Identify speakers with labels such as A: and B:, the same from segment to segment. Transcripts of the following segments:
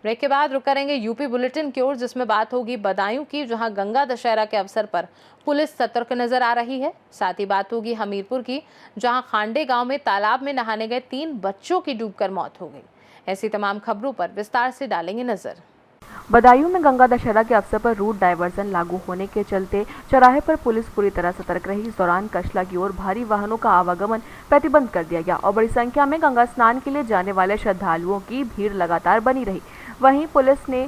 A: Break के बाद रुक करेंगे यूपी बुलेटिन की ओर, जिसमें बात होगी बदायूं की, जहां गंगा दशहरा के अवसर पर पुलिस सतर्क नजर आ रही है। साथ ही बात होगी हमीरपुर की, जहां खांडे गांव में तालाब में नहाने गए 3 बच्चों की डूबकर मौत हो गई। ऐसी तमाम खबरों पर विस्तार से डालेंगे नजर।
B: बदायूं में गंगा दशहरा के अवसर पर रूट डायवर्जन लागू होने के चलते चौराहे पर पुलिस पूरी तरह सतर्क रही। इस दौरान कचला की ओर भारी वाहनों का आवागमन प्रतिबंध कर दिया गया और बड़ी संख्या में गंगा स्नान के लिए जाने वाले श्रद्धालुओं की भीड़ लगातार बनी रही। वहीं पुलिस ने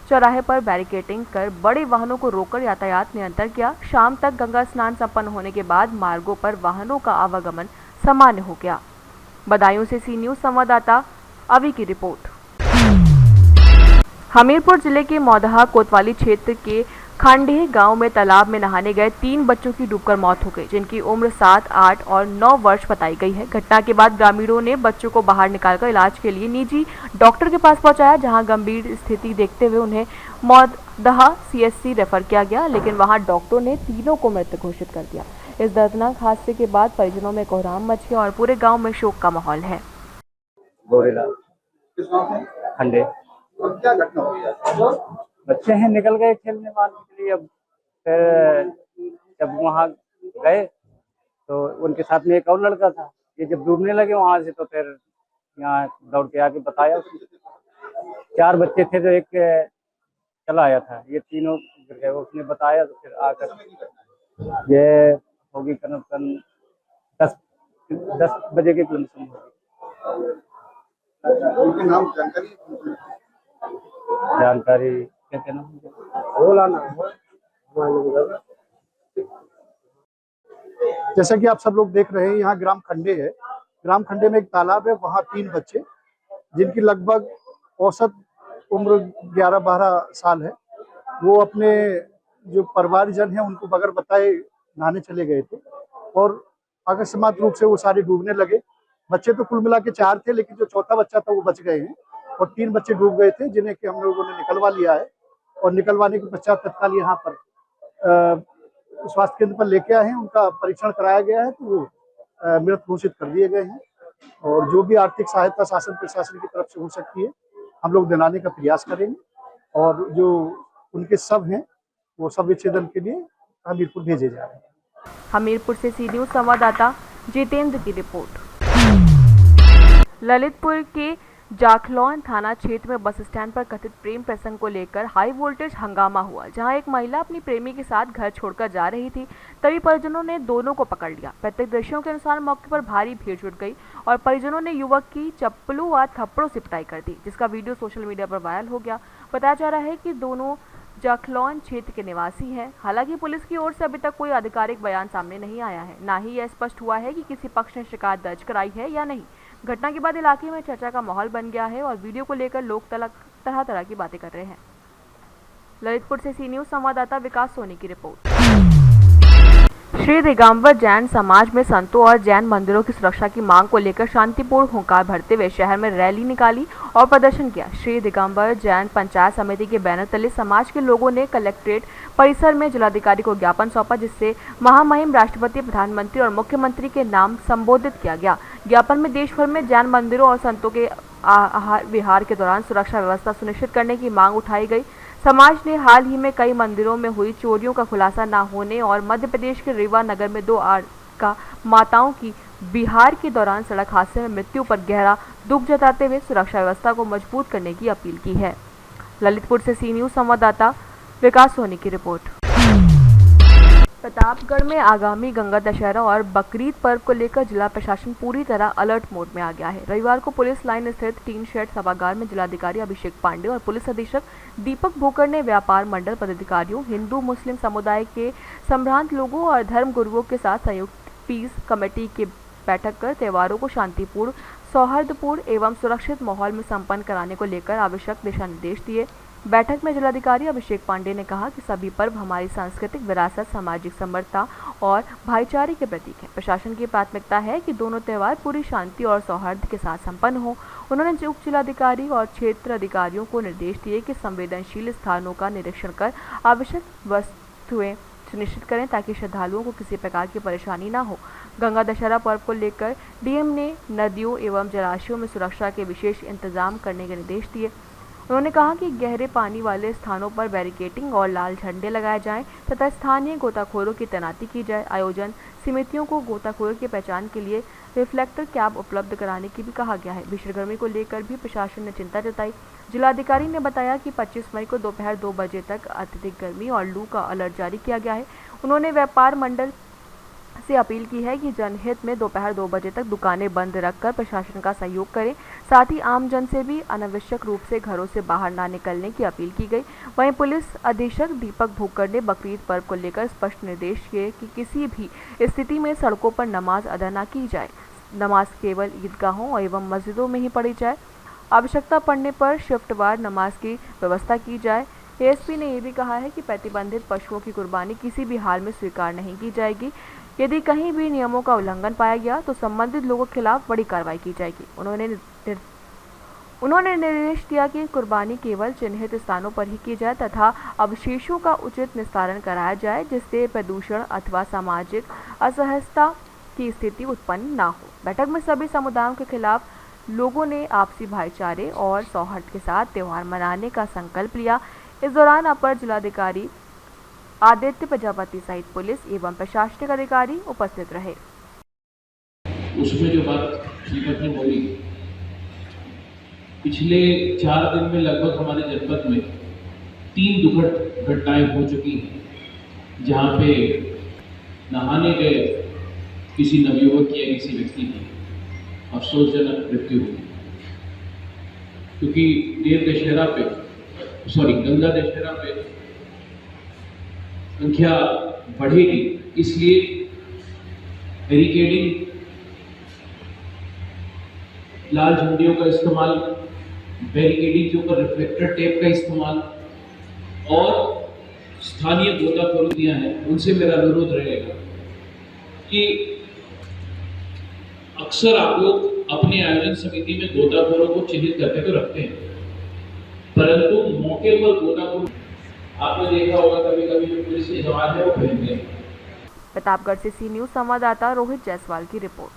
B: चौराहे पर बैरिकेडिंग कर बड़े वाहनों को रोककर यातायात नियंत्रण किया। शाम तक गंगा स्नान संपन्न होने के बाद मार्गों पर वाहनों का आवागमन सामान्य हो गया। बदायूं से सी न्यूज संवाददाता अवी की रिपोर्ट। हमीरपुर जिले के मौदहा कोतवाली क्षेत्र के खांडेह गांव में तालाब में नहाने गए 3 बच्चों की डूबकर मौत हो गई, जिनकी उम्र 7, 8 और 9 वर्ष बताई गई है। घटना के बाद ग्रामीणों ने बच्चों को बाहर निकालकर इलाज के लिए निजी डॉक्टर के पास पहुंचाया, जहां गंभीर स्थिति देखते हुए उन्हें मौदहा सीएचसी रेफर किया गया, लेकिन वहां डॉक्टरों ने तीनों को मृत घोषित कर दिया। इस दर्दनाक हादसे के बाद परिजनों में कोहराम मच गया और पूरे गाँव में शोक का माहौल है।
C: खंडे अब क्या घटना हुई है? बच्चे हैं निकल गए खेलने वाले के लिए। अब फिर जब वहाँ गए तो उनके साथ में एक और लड़का था। ये जब डूबने लगे वहां से तो फिर यहाँ दौड़ के आके बताया। 4 बच्चे थे तो एक चला आया था, ये तीनों गिर गए। उसने बताया तो फिर आकर ये होगी करीबन 10 बजे के लमसम होगी। उनके नाम जानकारी कहते ना
D: जैसा कि आप सब लोग देख रहे हैं, यहाँ ग्राम खंडे है। ग्राम खंडे में एक तालाब है, वहाँ 3 बच्चे जिनकी लगभग औसत उम्र 11-12 साल है, वो अपने जो परिवारजन है उनको बगैर बताए नहाने चले गए थे और अकस्मात रूप से वो सारे डूबने लगे। बच्चे तो कुल मिला के 4 थे, लेकिन जो चौथा बच्चा था वो बच गए हैं और 3 बच्चे डूब गए थे, जिन्हें कि हम लोगों ने निकलवा लिया है और निकलवाने के पश्चात तत्काल यहाँ पर स्वास्थ्य केंद्र पर लेके आए हैं। उनका परीक्षण कराया गया है तो वो मृत घोषित कर दिए गए हैं और जो भी आर्थिक सहायता शासन प्रशासन की तरफ से हो सकती है हम लोग दिलाने का प्रयास करेंगे और जो उनके शव हैं वो शव विच्छेदन के लिए हमीरपुर भेजे जा रहे हैं।
B: हमीरपुर से सी न्यूज संवाददाता जितेंद्र की रिपोर्ट। ललितपुर के जाखलौन थाना क्षेत्र में बस स्टैंड पर कथित प्रेम प्रसंग को लेकर हाई वोल्टेज हंगामा हुआ, जहां एक महिला अपनी प्रेमी के साथ घर छोड़कर जा रही थी। तभी परिजनों ने दोनों को पकड़ लिया। प्रत्यक्षदर्शियों के अनुसार मौके पर भारी भीड़ जुट गई और परिजनों ने युवक की चप्पलों व थप्पड़ों से पिटाई कर दी, जिसका वीडियो सोशल मीडिया पर वायरल हो गया। बताया जा रहा है कि दोनों जाखलौन क्षेत्र के निवासी हैं। हालांकि पुलिस की ओर से अभी तक कोई आधिकारिक बयान सामने नहीं आया है, ना ही यह स्पष्ट हुआ है कि किसी पक्ष ने शिकायत दर्ज कराई है या नहीं। घटना के बाद इलाके में चर्चा का माहौल बन गया है और वीडियो को लेकर लोग तरह तरह की बातें कर रहे हैं। ललितपुर से सी न्यूज संवाददाता विकास सोनी की रिपोर्ट। श्री दिगंबर जैन समाज में संतों और जैन मंदिरों की सुरक्षा की मांग को लेकर शांतिपूर्ण हुंकार भरते हुए शहर में रैली निकाली और प्रदर्शन किया। श्री दिगंबर जैन पंचायत समिति के बैनर तले समाज के लोगों ने कलेक्ट्रेट परिसर में जिलाधिकारी को ज्ञापन सौंपा, जिससे महामहिम राष्ट्रपति, प्रधानमंत्री और मुख्यमंत्री के नाम संबोधित किया गया। ज्ञापन में देश भर में जैन मंदिरों और संतों के आहार विहार के दौरान सुरक्षा व्यवस्था सुनिश्चित करने की मांग उठाई गई। समाज ने हाल ही में कई मंदिरों में हुई चोरियों का खुलासा न होने और मध्य प्रदेश के रीवा नगर में 2 का माताओं की बिहार के दौरान सड़क हादसे में मृत्यु पर गहरा दुख जताते हुए सुरक्षा व्यवस्था को मजबूत करने की अपील की है। ललितपुर से सी न्यूज संवाददाता विकास सोनी की रिपोर्ट। प्रतापगढ़ में आगामी गंगा दशहरा और बकरीद पर्व को लेकर जिला प्रशासन पूरी तरह अलर्ट मोड में आ गया है। रविवार को पुलिस लाइन स्थित टीन शेड सभागार में जिलाधिकारी अभिषेक पांडे और पुलिस अधीक्षक दीपक भूकर ने व्यापार मंडल पदाधिकारियों, हिंदू मुस्लिम समुदाय के संभ्रांत लोगों और धर्म गुरुओं के साथ संयुक्त पीस कमेटी की बैठक कर त्योहारों को शांतिपूर्ण, सौहार्दपूर्ण एवं सुरक्षित माहौल में संपन्न कराने को लेकर आवश्यक दिशा निर्देश दिए। बैठक में जिलाधिकारी अभिषेक पांडे ने कहा कि सभी पर्व हमारी सांस्कृतिक विरासत, सामाजिक समरसता और भाईचारे के प्रतीक है। प्रशासन की प्राथमिकता है कि दोनों त्यौहार पूरी शांति और सौहार्द के साथ संपन्न हो। उन्होंने उप जिलाधिकारी और क्षेत्र अधिकारियों को निर्देश दिए कि संवेदनशील स्थानों का निरीक्षण कर आवश्यक दुरुस्त हुए सुनिश्चित करें ताकि श्रद्धालुओं को किसी प्रकार की परेशानी ना हो। गंगा दशहरा पर्व को लेकर डीएम ने नदियों एवं जलाशयों में सुरक्षा के विशेष इंतजाम करने के निर्देश दिए। उन्होंने कहा कि गहरे पानी वाले स्थानों पर बैरिकेडिंग और लाल झंडे लगाए जाएं तथा स्थानीय गोताखोरों की तैनाती की जाए। आयोजन समितियों को गोताखोरों की पहचान के लिए रिफ्लेक्टर कैप उपलब्ध कराने की भी कहा गया है। भीषण गर्मी को लेकर भी प्रशासन ने चिंता जताई। जिलाधिकारी ने बताया कि 25 मई को दोपहर 2 बजे तक अत्यधिक गर्मी और लू का अलर्ट जारी किया गया है। उन्होंने व्यापार मंडल से अपील की है कि जनहित में दोपहर 2 बजे तक दुकानें बंद रखकर प्रशासन का सहयोग करें। साथ ही आम जन से भी अनावश्यक रूप से घरों से बाहर ना निकलने की अपील की गई। वहीं पुलिस अधीक्षक दीपक भूकर ने बकरीद पर्व को लेकर स्पष्ट निर्देश दिए कि किसी भी स्थिति में सड़कों पर नमाज अदा न की जाए। नमाज केवल ईदगाहों एवं मस्जिदों में ही पढ़ी जाए। आवश्यकता पड़ने पर शिफ्टवार नमाज की व्यवस्था की जाए। एएसपी ने यह भी कहा है कि प्रतिबंधित पशुओं की कुर्बानी किसी भी हाल में स्वीकार नहीं की जाएगी। यदि कहीं भी नियमों का उल्लंघन पाया गया तो संबंधित लोगों के खिलाफ बड़ी कार्रवाई की जाएगी। उन्होंने निर्देश दिया कि कुर्बानी केवल चिन्हित स्थानों पर ही की जाए तथा अवशेषों का उचित निस्तारण कराया जाए जिससे प्रदूषण अथवा सामाजिक असहजता की स्थिति उत्पन्न न हो। बैठक में सभी समुदायों के खिलाफ लोगों ने आपसी भाईचारे और सौहार्द के साथ त्यौहार मनाने का संकल्प लिया। इस दौरान अपर जिलाधिकारी आदित्य प्रजापति सहित पुलिस एवं प्रशासनिक अधिकारी उपस्थित रहे।
E: उसमें जो बात श्रीमती ने बोली, पिछले 4 दिन में लगभग हमारे जनपद में 3 दुखद घटनाएं हो चुकी हैं जहां पे नहाने गए किसी नवयुवक की या किसी व्यक्ति की अफसोसजनक मृत्यु हुई। क्योंकि गंगा दशहरा पे संख्या बढ़ेगी, इसलिए बैरिकेडिंग, लाल झंडियों का इस्तेमाल, बैरिकेडिंग के ऊपर रिफ्लेक्टर टेप का इस्तेमाल और स्थानीय गोताखोरियां हैं उनसे मेरा अनुरोध रहेगा कि अक्सर आप लोग अपने आयोजन समिति में गोताखोरों को चिन्हित करके तो रखते हैं, परंतु मौके पर गोताखोर आपने देखा होगा कभी कभी जो पुलिस के जवान है वो पहनते हैं।
B: प्रतापगढ़ से सी न्यूज संवाददाता रोहित जायसवाल की रिपोर्ट।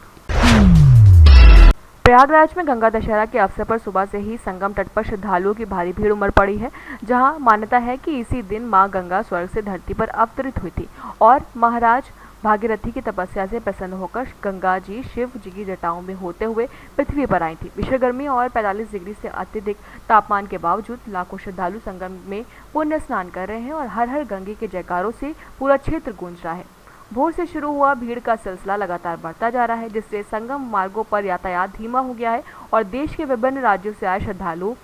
B: प्रयागराज में गंगा दशहरा के अवसर पर सुबह से ही संगम तट पर श्रद्धालुओं की भारी भीड़ उमड़ पड़ी है, जहां मान्यता है कि इसी दिन मां गंगा स्वर्ग से धरती पर अवतरित हुई थी और महाराज भागीरथी की तपस्या से प्रसन्न होकर गंगा जी शिव जी की जटाओं में होते हुए पृथ्वी पर आई थी। भीषण गर्मी और 45 डिग्री से अत्यधिक तापमान के बावजूद लाखों श्रद्धालु संगम में पुण्य स्नान कर रहे हैं और हर हर गंगे के जयकारों से पूरा क्षेत्र गूंज रहा है। भोर से शुरू हुआ भीड़ का सिलसिला लगातार बढ़ता जा रहा है, जिससे संगम मार्गों पर यातायात धीमा हो गया है और देश के विभिन्न राज्यों से आए श्रद्धालु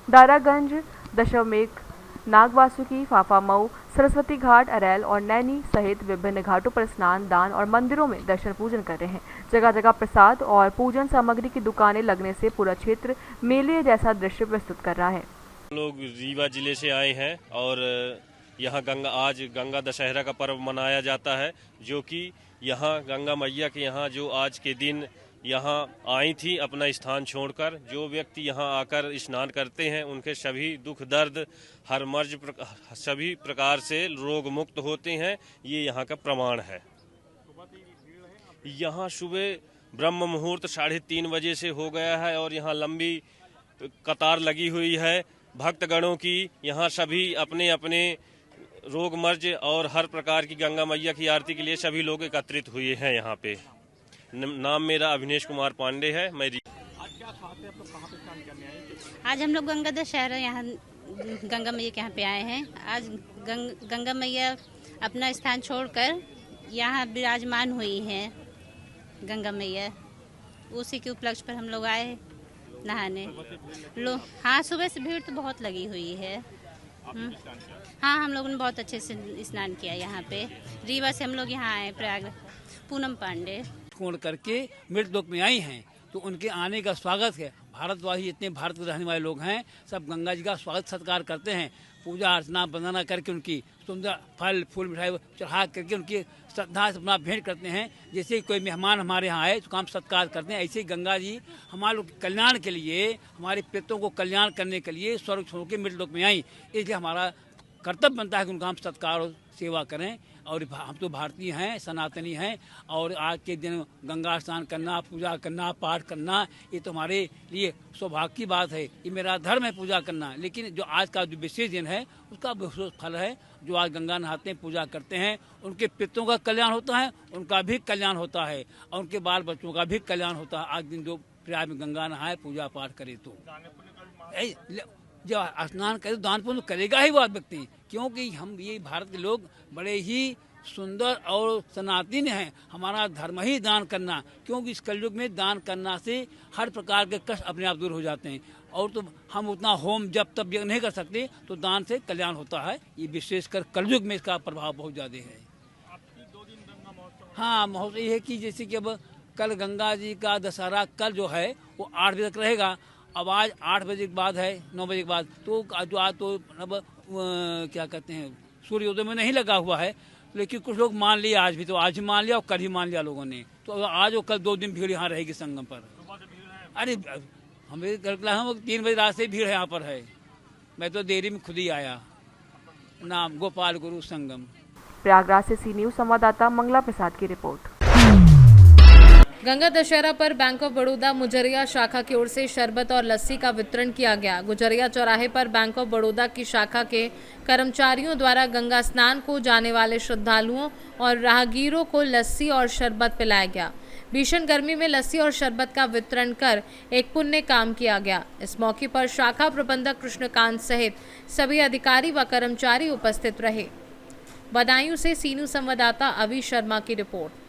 B: दारागंज, दशमेघ, नागवासुकी, फाफामऊ, सरस्वती घाट, अरैल और नैनी सहित विभिन्न घाटों पर स्नान, दान और मंदिरों में दर्शन पूजन कर रहे हैं। जगह जगह प्रसाद और पूजन सामग्री की दुकानें लगने से पूरा क्षेत्र मेले जैसा दृश्य प्रस्तुत कर रहा है।
F: लोग रीवा जिले से आए हैं और यहाँ आज गंगा दशहरा का पर्व मनाया जाता है, जो कि यहाँ गंगा मैया के यहाँ जो आज के दिन यहाँ आई थी अपना स्थान छोड़कर। जो व्यक्ति यहाँ आकर स्नान करते हैं उनके सभी दुख दर्द हर मर्ज सभी प्रकार से रोग मुक्त होते हैं, ये यहाँ का प्रमाण है। यहाँ सुबह ब्रह्म मुहूर्त 3:30 बजे से हो गया है और यहाँ लंबी कतार लगी हुई है भक्तगणों की। यहाँ सभी अपने अपने रोग मर्ज और हर प्रकार की गंगा मैया की आरती के लिए सभी लोग एकत्रित हुए हैं यहाँ पे। नाम मेरा अभिनेश कुमार पांडे है। मैं
G: आज हम लोग गंगा दशहरा यहाँ गंगा मैया के यहाँ पे आए हैं। आज गंगा मैया अपना स्थान छोड़कर यहाँ विराजमान हुई हैं गंगा मैया, उसी के उपलक्ष्य पर हम लोग आए नहाने। हाँ, सुबह से भीड़ तो बहुत लगी हुई है। हाँ, हम लोगों ने बहुत अच्छे से स्नान किया यहाँ पे। रीवा से हम लोग यहाँ आए, प्रयाग। पूनम पांडे
H: छोड़ करके मृत लोक में आई हैं, तो उनके आने का स्वागत है। भारतवासी जितने भारत के रहने वाले लोग हैं सब गंगा जी का स्वागत सत्कार करते हैं। पूजा अर्चना वंदना करके उनकी सुंदर फल फूल मिठाई चढ़ा करके उनकी श्रद्धा से अपना भेंट करते हैं। जैसे कोई मेहमान हमारे यहाँ आए तो हम सत्कार करते हैं, ऐसे ही गंगा जी हमारे लोग के कल्याण के लिए, हमारे पितरों को कल्याण करने के लिए स्वर्ग छोड़ के मृत लोक में आई। इसलिए हमारा कर्तव्य बनता है कि उनका हम सत्कार और सेवा करें। और हम तो भारतीय हैं, सनातनी हैं, और आज के दिन गंगा स्नान करना, पूजा करना, पाठ करना, ये तो हमारे लिए सौभाग्य की बात है। ये मेरा धर्म है पूजा करना। लेकिन जो आज का जो विशेष दिन है उसका विशेष फल है। जो आज गंगा नहाते हैं, पूजा करते हैं, उनके पितरों का कल्याण होता है, उनका भी कल्याण होता है, और उनके बाल बच्चों का भी कल्याण होता है। आज दिन जो प्रयाग में गंगा नहाए, पूजा पाठ करे, तो जब स्नान करे तो दान पुण्य करेगा ही वो व्यक्ति। क्योंकि हम ये भारत के लोग बड़े ही सुंदर और सनातनी हैं। हमारा धर्म ही दान करना, क्योंकि इस कलयुग में दान करना से हर प्रकार के कष्ट अपने आप दूर हो जाते हैं। और तो हम उतना होम जब तब नहीं कर सकते, तो दान से कल्याण होता है। ये विशेषकर कलयुग में इसका प्रभाव बहुत ज़्यादा है। हाँ, महोत्सव ये है कि जैसे कि अब कल गंगा जी का दशहरा कल जो है वो 8 बजे तक रहेगा। अब आज 8 बजे के बाद है, 9 बजे के बाद, तो जो आज तो अब क्या कहते हैं, सूर्योदय में नहीं लगा हुआ है। लेकिन कुछ लोग मान लिए, आज भी, तो आज ही मान लिया और कल ही मान लिया लोगों ने। तो आज और कल 2 दिन भीड़ यहाँ रहेगी संगम पर। अरे हमें 3 बजे रात से भीड़ यहाँ पर है। मैं तो देरी में खुद ही आया। नाम गोपाल गुरु संगम।
B: प्रयागराज से सी न्यूज़ संवाददाता मंगला प्रसाद की रिपोर्ट।
A: गंगा दशहरा पर बैंक ऑफ बड़ौदा मुजरिया शाखा की ओर से शरबत और लस्सी का वितरण किया गया। गुजरिया चौराहे पर बैंक ऑफ बड़ौदा की शाखा के कर्मचारियों द्वारा गंगा स्नान को जाने वाले श्रद्धालुओं और राहगीरों को लस्सी और शरबत पिलाया गया। भीषण गर्मी में लस्सी और शरबत का वितरण कर एक पुण्य काम किया गया। इस मौके पर शाखा प्रबंधक कृष्णकांत सहित सभी अधिकारी व कर्मचारी उपस्थित रहे। बदायूं से सीनू संवाददाता अवि शर्मा की रिपोर्ट।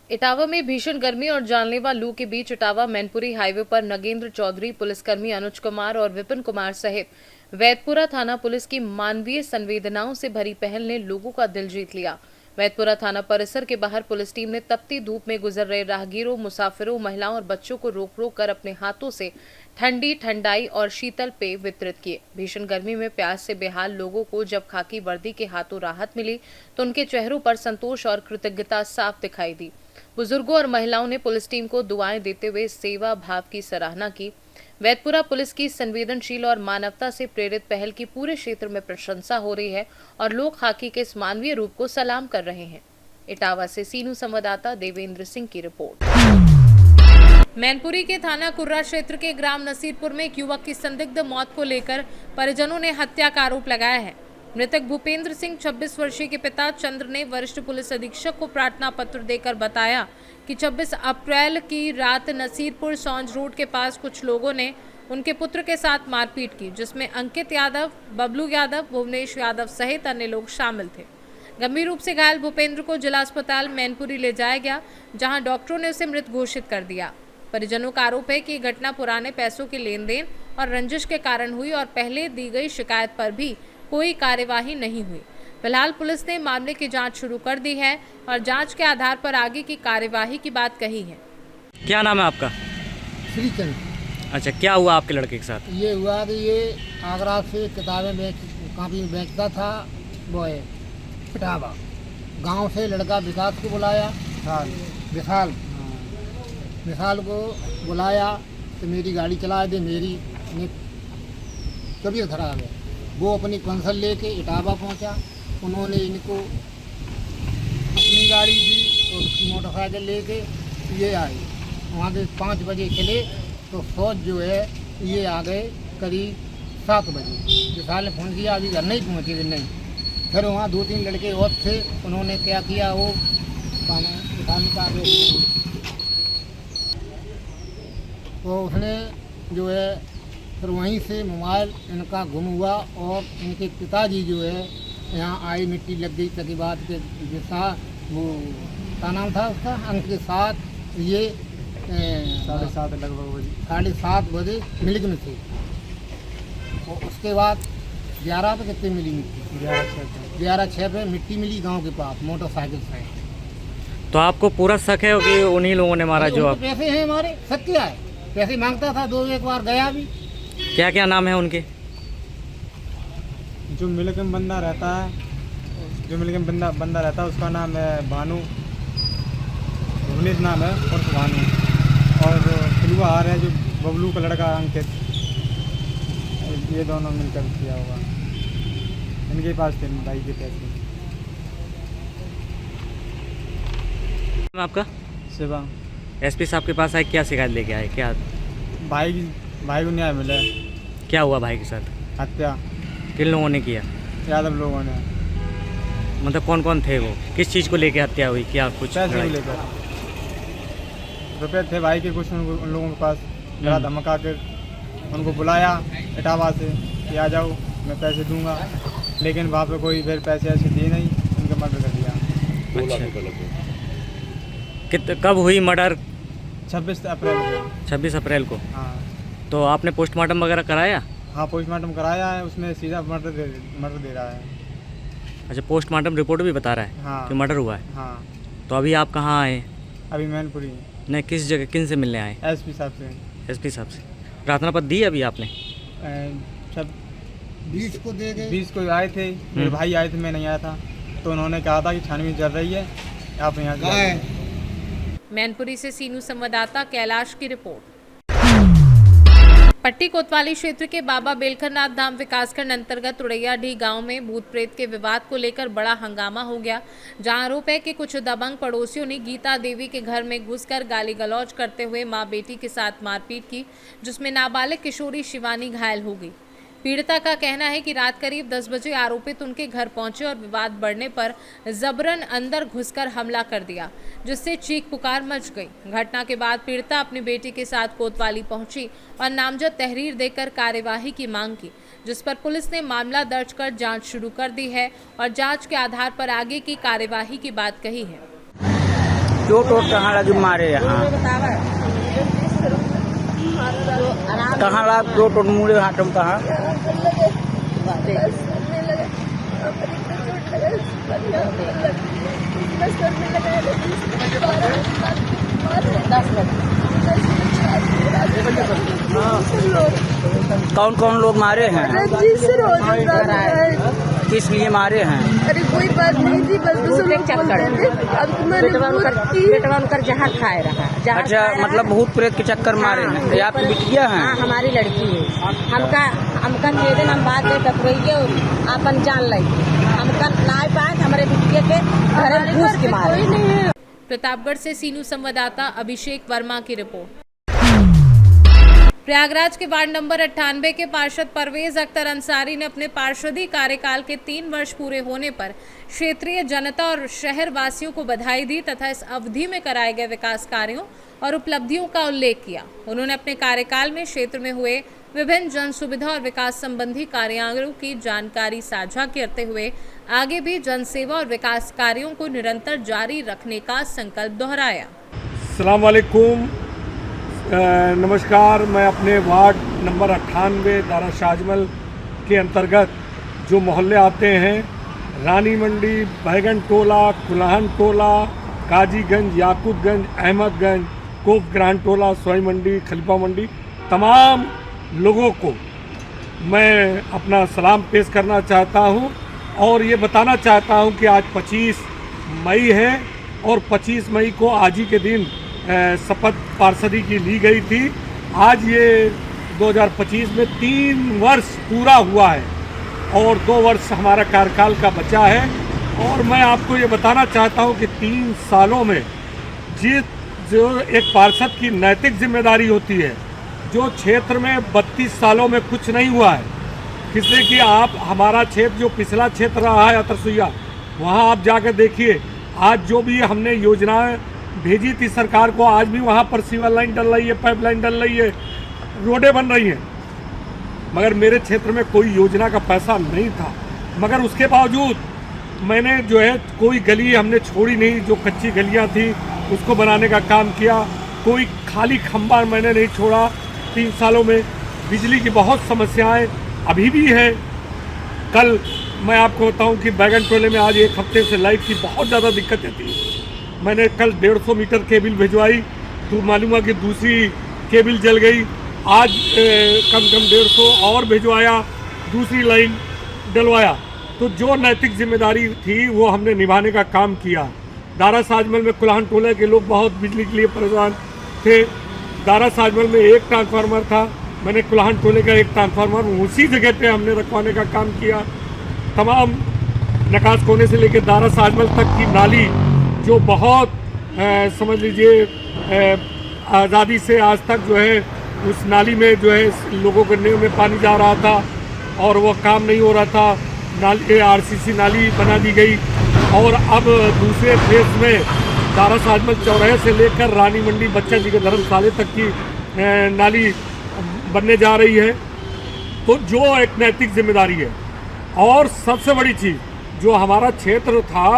A: इटावा में भीषण गर्मी और जानलेवा लू के बीच इटावा मैनपुरी हाईवे पर नगेंद्र चौधरी, पुलिसकर्मी अनुज कुमार और विपिन कुमार सहित वैदपुरा थाना पुलिस की मानवीय संवेदनाओं से भरी पहल ने लोगों का दिल जीत लिया। वैदपुरा थाना परिसर के बाहर पुलिस टीम ने तपती धूप में गुजर रहे राहगीरों, मुसाफिरों, महिलाओं और बच्चों को रोक रोक कर अपने हाथों से ठंडी, ठंडाई और शीतल पेय वितरित किए। भीषण गर्मी में प्यास से बेहाल लोगों को जब खाकी वर्दी के हाथों राहत मिली तो उनके चेहरों पर संतोष और कृतज्ञता साफ दिखाई दी। बुजुर्गों और महिलाओं ने पुलिस टीम को दुआएं देते हुए सेवा भाव की सराहना की। वैदपुरा पुलिस की संवेदनशील और मानवता से प्रेरित पहल की पूरे क्षेत्र में प्रशंसा हो रही है और लोग खाकी के इस मानवीय रूप को सलाम कर रहे हैं। इटावा से सीनू संवाददाता देवेंद्र सिंह की रिपोर्ट। मैनपुरी के थाना कुर्रा क्षेत्र के ग्राम नसीरपुर में एक युवक की संदिग्ध मौत को लेकर परिजनों ने हत्या का आरोप लगाया है। मृतक भूपेंद्र सिंह 26 वर्षीय के पिता चंद्र ने वरिष्ठ पुलिस अधीक्षक को प्रार्थना पत्र देकर बताया कि 26 अप्रैल की रात नसीरपुर सौंज रोड के पास कुछ लोगों ने उनके पुत्र के साथ मारपीट की, जिसमें अंकित यादव, बबलू यादव, भुवनेश यादव सहित अन्य लोग शामिल थे। गंभीर रूप से घायल भूपेंद्र को जिला अस्पताल मैनपुरी ले जाया गया, जहां डॉक्टरों ने उसे मृत घोषित कर दिया। परिजनों का आरोप है कि घटना पुराने पैसों के लेन देन और रंजिश के कारण हुई और पहले दी गई शिकायत पर भी कोई कार्यवाही नहीं हुई। फिलहाल पुलिस ने मामले की जांच शुरू कर दी है और जांच के आधार पर आगे की कार्यवाही की बात कही है।
I: क्या नाम है आपका?
J: श्रीचंद।
I: अच्छा, क्या हुआ आपके लड़के के साथ?
J: ये हुआ कि ये आगरा से किताबें कापी बेचता था। वो है इटावा गांव से लड़का विकास को बुलाया, विशाल को बुलाया तो मेरी गाड़ी चला दे, मेरी तबीयत खराब है। वो अपनी कंसल लेके इटावा पहुंचा। उन्होंने इनको अपनी गाड़ी दी और उसकी मोटरसाइकिल लेके ये आए। वहाँ से 5 बजे चले तो फौज जो है ये आ गए करीब 7 बजे। विशाल ने फ़ोन किया अभी घर नहीं पहुँचे कि नहीं। फिर वहाँ 2-3 लड़के और थे, उन्होंने क्या किया, वो तो उसने जो है फिर वहीं से मोबाइल इनका गुम हुआ और इनके पिताजी जो है यहाँ आए, मिट्टी लग गई। तक बाद के साथ वो क्या नाम था उसका, अंक के साथ ये
C: 7:30 लगभग
J: 7:30 बजे मिल्क में थे। और उसके बाद 11 पे कितने मिली मिट्टी? 11:06 पे मिट्टी मिली गांव के पास मोटरसाइकिल से।
I: तो आपको पूरा शक है कि उन्हीं लोगों ने मारा? जो आप
J: पैसे हैं हमारे, शक क्या है, पैसे मांगता था, 2-1 बार गया भी।
I: क्या क्या नाम है उनके?
C: जो मिल्क में बंदा रहता है, बंदा रहता है उसका नाम है भानु, भुवनेश नाम है और भानु। और फिलुआ हार है जो बबलू का लड़का अंकित, ये दोनों मिलकर किया होगा। इनके पास थे भाई के पैसे।
I: आपका
C: सेवा
I: एसपी साहब के पास आए, क्या शिकायत लेके आए, क्या
C: भाई को न्याय मिला है।
I: क्या हुआ भाई के साथ?
C: हत्या
I: किन लोगों ने किया?
C: यादव लोगों ने।
I: मतलब कौन कौन थे वो? किस चीज़ को लेके हत्या हुई? क्या कुछ
C: पैसे को
I: लड़ाई?
C: लेकर रुपये थे भाई के कुछ, उन लोगों के पास मेरा धमका के उनको बुलाया इटावा से कि आ जाओ मैं पैसे दूंगा, लेकिन वहाँ पे कोई फिर पैसे ऐसे दिए नहीं, उनका मर्डर कर दिया।
I: अच्छा, कब हुई मर्डर?
C: 26 अप्रैल को।
I: 26 अप्रैल को।
C: हाँ
I: तो आपने पोस्टमार्टम वगैरह कराया?
C: हाँ पोस्टमार्टम कराया है, उसमें सीधा मर्डर दे रहा है।
I: अच्छा, पोस्टमार्टम रिपोर्ट भी बता रहा है
C: हाँ
I: कि मर्डर हुआ है।
C: हाँ
I: तो अभी आप कहाँ आए?
C: अभी मैनपुरी।
I: नहीं, किस जगह, किन से मिलने आए?
C: एसपी साहब से।
I: एसपी साहब से प्रार्थना पत्र दी अभी आपने?
C: सब
J: 20 को दे गए।
C: 20 को आए थे, मेरे भाई आए थे, मैं नहीं आया था, तो उन्होंने कहा था कि छानबीन चल रही है, आप यहाँ से।
A: मैनपुरी से सीनू संवाददाता कैलाश की रिपोर्ट। पट्टी कोतवाली क्षेत्र के बाबा बेलखरनाथ धाम विकासखंड अंतर्गत उड़ैयाडीह गांव में भूत प्रेत के विवाद को लेकर बड़ा हंगामा हो गया, जहां आरोप है कि कुछ दबंग पड़ोसियों ने गीता देवी के घर में घुसकर गाली गलौज करते हुए मां बेटी के साथ मारपीट की, जिसमें नाबालिग किशोरी शिवानी घायल हो गई। पीड़िता का कहना है कि रात करीब 10 बजे आरोपित उनके घर पहुंचे और विवाद बढ़ने पर जबरन अंदर घुसकर हमला कर दिया, जिससे चीख पुकार मच गई। घटना के बाद पीड़िता अपनी बेटी के साथ कोतवाली पहुंची और नामजद तहरीर देकर कार्यवाही की मांग की, जिस पर पुलिस ने मामला दर्ज कर जांच शुरू कर दी है और जांच के आधार पर आगे की कार्यवाही की बात कही है।
C: कहाँ लाभ दो टोट मुड़े हाथों कहाँ कौन कौन लोग मारे हैं? किस लिए मारे हैं?
K: अरे कोई बात नहीं थी, बस पेटवान कर जहाँ खाए रहा।
C: अच्छा, मतलब भूत प्रेत के चक्कर मारे हैं। तो आपकी बिटिया है?
K: हाँ, हमारी लड़की है। हमका दिन हम बात टकराइए अपन जान लगे, हमका ना पाए हमारे बिटिया के घर घुस के मारे।
A: प्रतापगढ़ से सीनू संवाददाता अभिषेक वर्मा की रिपोर्ट। प्रयागराज के वार्ड नंबर 98 के पार्षद परवेज अख्तर अंसारी ने अपने पार्षदी कार्यकाल के 3 वर्ष पूरे होने पर क्षेत्रीय जनता और शहर वासियों को बधाई दी तथा इस अवधि में कराए गए विकास कार्यों और उपलब्धियों का उल्लेख किया। उन्होंने अपने कार्यकाल में क्षेत्र में हुए विभिन्न जन सुविधा और विकास संबंधी कार्यों की जानकारी साझा करते हुए आगे भी जनसेवा और विकास कार्यों को निरंतर जारी रखने का संकल्प दोहराया।
L: अस्सलाम वालेकुम, नमस्कार। मैं अपने वार्ड नंबर 98 दारा शाहजमल के अंतर्गत जो मोहल्ले आते हैं, रानी मंडी, बैगन टोला, कुलाहन टोला, काजीगंज, याकूतगंज, अहमदगंज, कोफ ग्रांड टोला, सोई मंडी, खलीफा मंडी, तमाम लोगों को मैं अपना सलाम पेश करना चाहता हूं और ये बताना चाहता हूं कि आज 25 मई है और 25 मई को आज ही के दिन शपथ पार्षदी की ली गई थी। आज ये 2025 में 3 वर्ष पूरा हुआ है और 2 वर्ष हमारा कार्यकाल का बचा है। और मैं आपको ये बताना चाहता हूँ कि 3 सालों में जो एक पार्षद की नैतिक जिम्मेदारी होती है, जो क्षेत्र में 32 सालों में कुछ नहीं हुआ है, इसलिए कि आप हमारा क्षेत्र जो पिछला क्षेत्र रहा है अतरसुइया, वहाँ आप जाकर देखिए, आज जो भी हमने योजनाएं भेजी थी सरकार को, आज भी वहाँ पर सीवर लाइन डल रही है, पाइप लाइन डल रही है, रोडें बन रही हैं, मगर मेरे क्षेत्र में कोई योजना का पैसा नहीं था। मगर उसके बावजूद मैंने जो है कोई गली हमने छोड़ी नहीं, जो कच्ची गलियाँ थी उसको बनाने का काम किया, कोई खाली खंबा मैंने नहीं छोड़ा। 3 सालों में बिजली की बहुत समस्याएं अभी भी है। कल मैं आपको बताऊं कि बैगन टोले में आज 1 हफ्ते से लाइट की बहुत ज़्यादा दिक्कतें थी। मैंने कल 150 मीटर केबल भिजवाई तो मालूम हुआ कि दूसरी केबल जल गई। आज कम 150 और भिजवाया, दूसरी लाइन डलवाया। तो जो नैतिक जिम्मेदारी थी वो हमने निभाने का काम किया। दारा शाहजमल में कुलाहन टोले के लोग बहुत बिजली के लिए परेशान थे। दारा शाहजमल में 1 ट्रांसफार्मर था, मैंने कुलाहन टोले का 1 ट्रांसफार्मर उसी जगह पे हमने रखवाने का काम किया। तमाम नकास कोने से लेकर दारा साजमल तक की नाली जो बहुत समझ लीजिए आज़ादी से आज तक जो है उस नाली में जो है लोगों के नींव में पानी जा रहा था और वो काम नहीं हो रहा था। नाली आरसीसी नाली बना दी गई और अब दूसरे फेज में दारा साजमल चौराहे से लेकर रानी मंडी बच्चा जी के धर्मशाले तक की नाली बनने जा रही है। तो जो एक नैतिक जिम्मेदारी है और सबसे बड़ी चीज़ जो हमारा क्षेत्र था,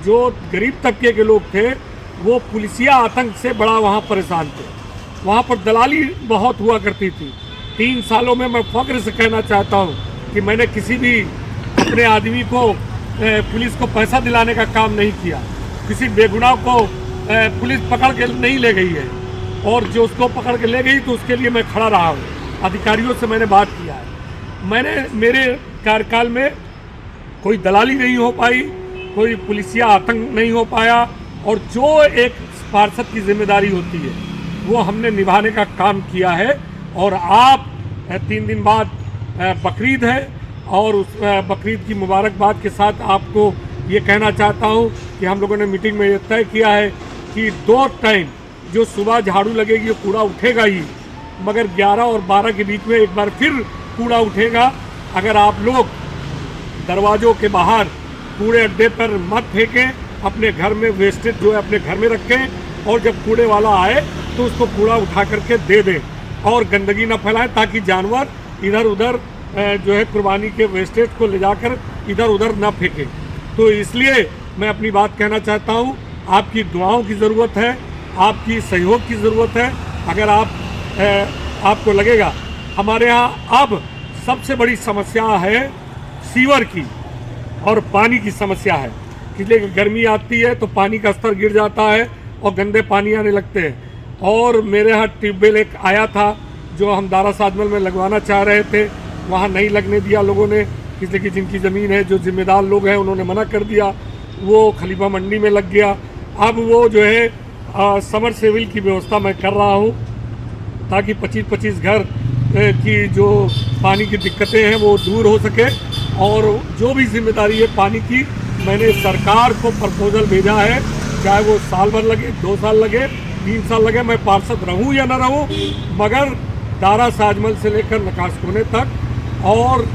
L: जो गरीब तबके के लोग थे, वो पुलिसिया आतंक से बड़ा वहाँ परेशान थे। वहाँ पर दलाली बहुत हुआ करती थी। 3 सालों में मैं फख्र से कहना चाहता हूँ कि मैंने किसी भी अपने आदमी को पुलिस को पैसा दिलाने का काम नहीं किया। किसी बेगुनाह को पुलिस पकड़ के नहीं ले गई है और जो उसको पकड़ के ले गई तो उसके लिए मैं खड़ा रहा हूँ। अधिकारियों से मैंने बात किया है। मेरे कार्यकाल में कोई दलाली नहीं हो पाई, कोई पुलिसिया आतंक नहीं हो पाया और जो एक पार्षद की जिम्मेदारी होती है वो हमने निभाने का काम किया है। और आप 3 दिन बाद बकरीद है और उस बकरीद की मुबारकबाद के साथ आपको ये कहना चाहता हूँ कि हम लोगों ने मीटिंग में ये तय किया है कि 2 टाइम जो सुबह झाड़ू लगेगी कूड़ा उठेगा ही, मगर 11 और 12 के बीच में एक बार फिर कूड़ा उठेगा। अगर आप लोग दरवाज़ों के बाहर कूड़े अड्डे पर मत फेंकें, अपने घर में वेस्टेज जो है अपने घर में रखें और जब कूड़े वाला आए तो उसको कूड़ा उठा करके दे दें और गंदगी ना फैलाएं ताकि जानवर इधर उधर जो है कुर्बानी के वेस्टेज को ले जाकर इधर उधर ना फेंकें। तो इसलिए मैं अपनी बात कहना चाहता हूँ, आपकी दुआओं की ज़रूरत है, आपकी सहयोग की ज़रूरत है। अगर आपको लगेगा हमारे यहाँ अब सबसे बड़ी समस्या है सीवर की और पानी की समस्या है, इसलिए गर्मी आती है तो पानी का स्तर गिर जाता है और गंदे पानी आने लगते हैं। और मेरे यहाँ ट्यूबवेल एक आया था जो हम दारा साजमल में लगवाना चाह रहे थे, वहाँ नहीं लगने दिया लोगों ने, इसलिए कि जिनकी ज़मीन है, जो जिम्मेदार लोग हैं उन्होंने मना कर दिया, वो खलीफा मंडी में लग गया। अब वो जो है समर सेविल की व्यवस्था मैं कर रहा हूँ ताकि 25-25 घर की जो पानी की दिक्कतें हैं वो दूर हो सके। और जो भी जिम्मेदारी है पानी की, मैंने सरकार को प्रपोजल भेजा है, चाहे वो साल भर लगे, 2 साल लगे, 3 साल लगे, मैं पार्षद रहूं या ना रहूं, मगर दारा साजमल से लेकर नकास कोने तक और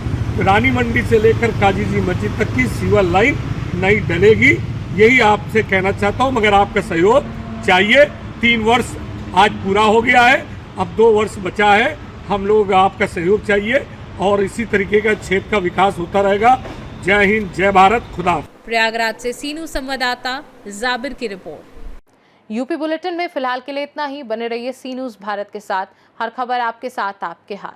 L: रानी मंडी से लेकर काजी जी मस्जिद तक की सीवर लाइन नहीं डलेगी। यही आपसे कहना चाहता हूं, मगर आपका सहयोग चाहिए। 3 वर्ष आज पूरा हो गया है, अब 2 वर्ष बचा है। हम लोग आपका सहयोग चाहिए और इसी तरीके का क्षेत्र का विकास होता रहेगा। जय हिंद, जय भारत, खुदा।
A: प्रयागराज से सीनू संवाददाता जाबिर की रिपोर्ट। यूपी बुलेटिन में फिलहाल के लिए इतना ही। बने रहिए सी न्यूज़ भारत के साथ, हर खबर आपके साथ, आपके हाथ।